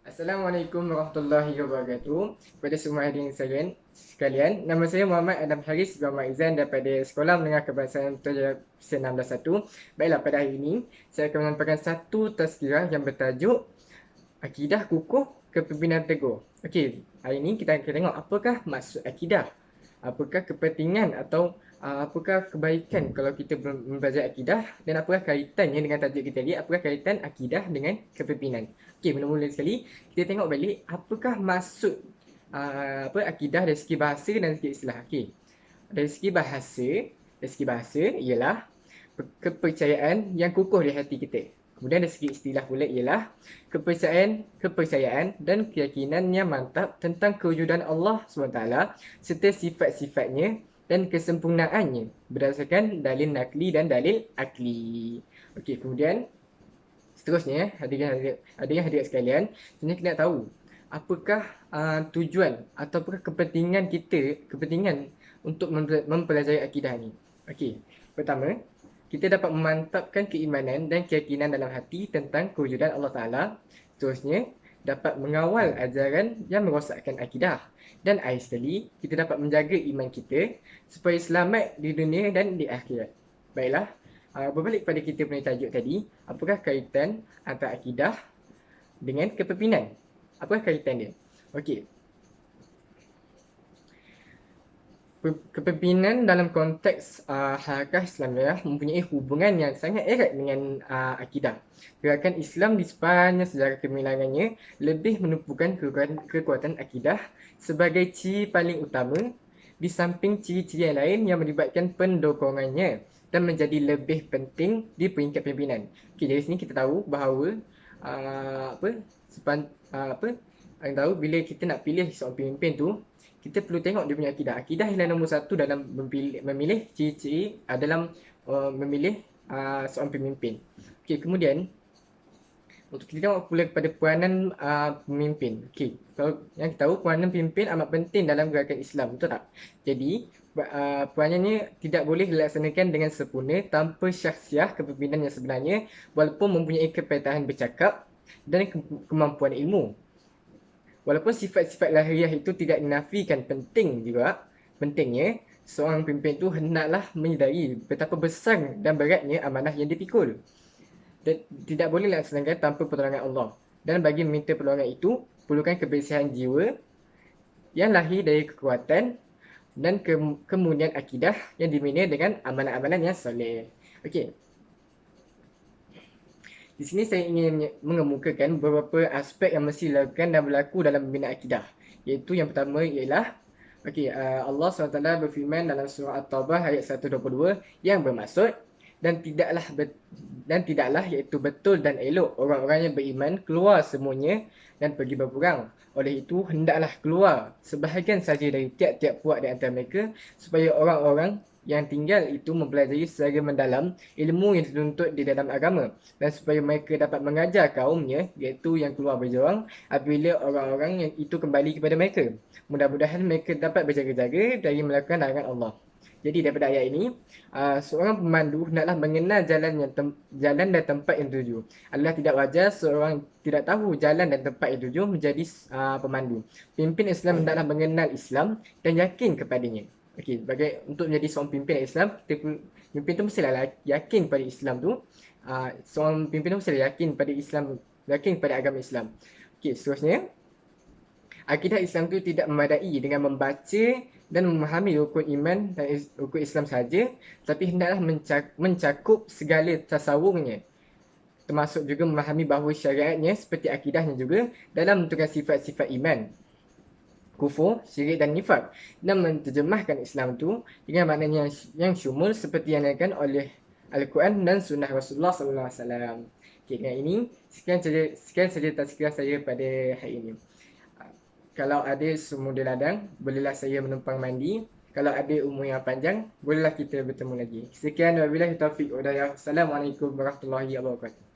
Assalamualaikum warahmatullahi wabarakatuh. Kepada semua hadirin sekalian, nama saya Muhammad Adam Haris Muhammad Izan daripada Sekolah Menengah Kebangsaan Putrajaya 661. Baiklah, pada hari ini saya akan menyampaikan satu tazkirah yang bertajuk Akidah Kukuh Kepimpinan Teguh. Okey, hari ini kita akan tengok apakah maksud akidah. Apakah kepentingan atau apakah kebaikan kalau kita mempelajari akidah, dan apakah kaitannya dengan tajuk kita ni, apakah kaitan akidah dengan kepimpinan. Okey, mula-mula sekali kita tengok balik apakah maksud akidah dari segi bahasa dan segi istilah. Okey. Dari segi bahasa ialah kepercayaan yang kukuh di hati kita. Kemudian dari segi istilah pula ialah kepercayaan dan keyakinan yang mantap tentang kewujudan Allah SWT serta sifat-sifatnya dan kesempurnaannya berdasarkan dalil nakli dan dalil akli. Okey, kemudian seterusnya, hadirin sekalian, sebenarnya kita nak tahu apakah tujuan ataupun kepentingan untuk mempelajari akidah ni. Okey, pertama, kita dapat memantapkan keimanan dan keyakinan dalam hati tentang kewujudan Allah Ta'ala. Seterusnya, dapat mengawal ajaran yang merosakkan akidah. Dan akhir sekali, kita dapat menjaga iman kita supaya selamat di dunia dan di akhirat. Baiklah, berbalik pada kita punya tajuk tadi, apakah kaitan antara akidah dengan kepimpinan? Apakah kaitan dia? Okey. Kepimpinan dalam konteks Harakah Islamiyah mempunyai hubungan yang sangat erat dengan akidah. Gerakan Islam di sepanjang sejarah kemilangannya lebih menumpukan kekuatan akidah sebagai ciri paling utama di samping ciri-ciri yang lain yang melibatkan pendokongannya dan menjadi lebih penting di peringkat pimpinan. Okay, dari sini kita tahu bahawa yang tahu bila kita nak pilih seorang pemimpin tu, kita perlu tengok dia punya akidah. Akidah ialah nombor satu dalam memilih ciri-ciri dalam memilih seorang pemimpin. Okey, kemudian untuk kita tengok pula kepada peranan pemimpin. Okey, kalau yang kita tahu peranan pemimpin amat penting dalam gerakan Islam, betul tak? Jadi peranannya tidak boleh dilaksanakan dengan sempurna tanpa syakhsiah kepimpinan yang sebenarnya, walaupun mempunyai kepintaran bercakap dan kemampuan ilmu. Walaupun sifat-sifat lahiriah itu tidak dinafikan pentingnya seorang pemimpin itu hendaklah menyedari betapa besar dan beratnya amanah yang dipikul. Dan tidak boleh dilaksanakan tanpa pertolongan Allah. Dan bagi meminta pertolongan itu, perlukan kebersihan jiwa yang lahir dari kekuatan dan kemurnian akidah yang dibina dengan amalan-amalan yang soleh. Okey. Di sini saya ingin mengemukakan beberapa aspek yang mesti dilakukan dan berlaku dalam membina akidah. Iaitu yang pertama ialah Allah SWT berfirman dalam surah At-Taubah ayat 122 yang bermaksud dan tidaklah iaitu betul dan elok orang-orang yang beriman keluar semuanya dan pergi berperang. Oleh itu hendaklah keluar sebahagian saja dari tiap-tiap puak di antara mereka supaya orang-orang yang tinggal itu mempelajari secara mendalam ilmu yang dituntut di dalam agama, dan supaya mereka dapat mengajar kaumnya iaitu yang keluar berjuang apabila orang-orang yang itu kembali kepada mereka. Mudah-mudahan mereka dapat berjaga-jaga dari melakukan larangan Allah. Jadi daripada ayat ini, seorang pemandu hendaklah mengenal jalan dan tempat yang dituju. Adalah tidak wajar seorang tidak tahu jalan dan tempat yang dituju menjadi pemandu. Pemimpin Islam hendaklah mengenal Islam dan yakin kepadanya. Okey, untuk menjadi seorang pemimpin Islam, pemimpin tu mestilah yakin pada Islam tu. Seorang pemimpin tu mestilah yakin pada Islam, yakin pada agama Islam. Okey, seterusnya, akidah Islam tu tidak memadai dengan membaca dan memahami rukun iman dan rukun Islam saja, tapi hendaklah mencakup segala tasawurnya, termasuk juga memahami bahawa syariatnya seperti akidahnya juga dalam menentukan sifat-sifat iman, kufur, syirik dan nifak, dan menterjemahkan Islam itu dengan maknanya yang syumul seperti yang dilakukan oleh Al-Quran dan Sunnah Rasulullah SAW. Okay, dengan ini sekian saja tazkirah saya pada hari ini. Kalau ada semua di ladang, bolehlah saya menumpang mandi. Kalau ada umur yang panjang, bolehlah kita bertemu lagi. Sekian, wabillahi taufiq wa hidayah. Assalamualaikum warahmatullahi wabarakatuh.